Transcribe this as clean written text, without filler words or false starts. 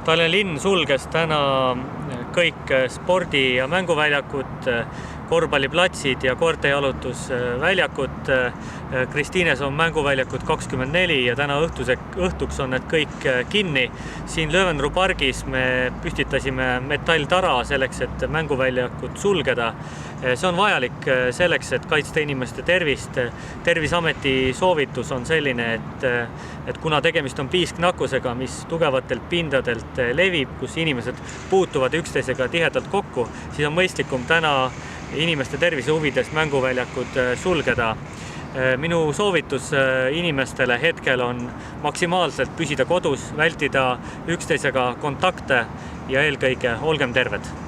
Tallinna linn sulges täna kõik spordi- ja mänguväljakud, korvpalliplatsid ja koertejalutusväljakud. Kristiines on mänguväljakud 24 ja täna õhtuks on need kõik kinni. Siin Löövenru pargis me püstitasime metalltara selleks, et mänguväljakud sulgeda. See on vajalik selleks, et kaitsta inimeste tervist. Terviseameti soovitus on selline, et kuna tegemist on piisknakkusega, mis tugevatelt pindadelt levib, kus inimesed puutuvad üksteisega tihedalt kokku, siis on mõistlikum täna inimeste tervise huvides mänguväljakud sulgeda. Minu soovitus inimestele hetkel on maksimaalselt püsida kodus, vältida üksteisega kontakte ja eelkõige olgem terved.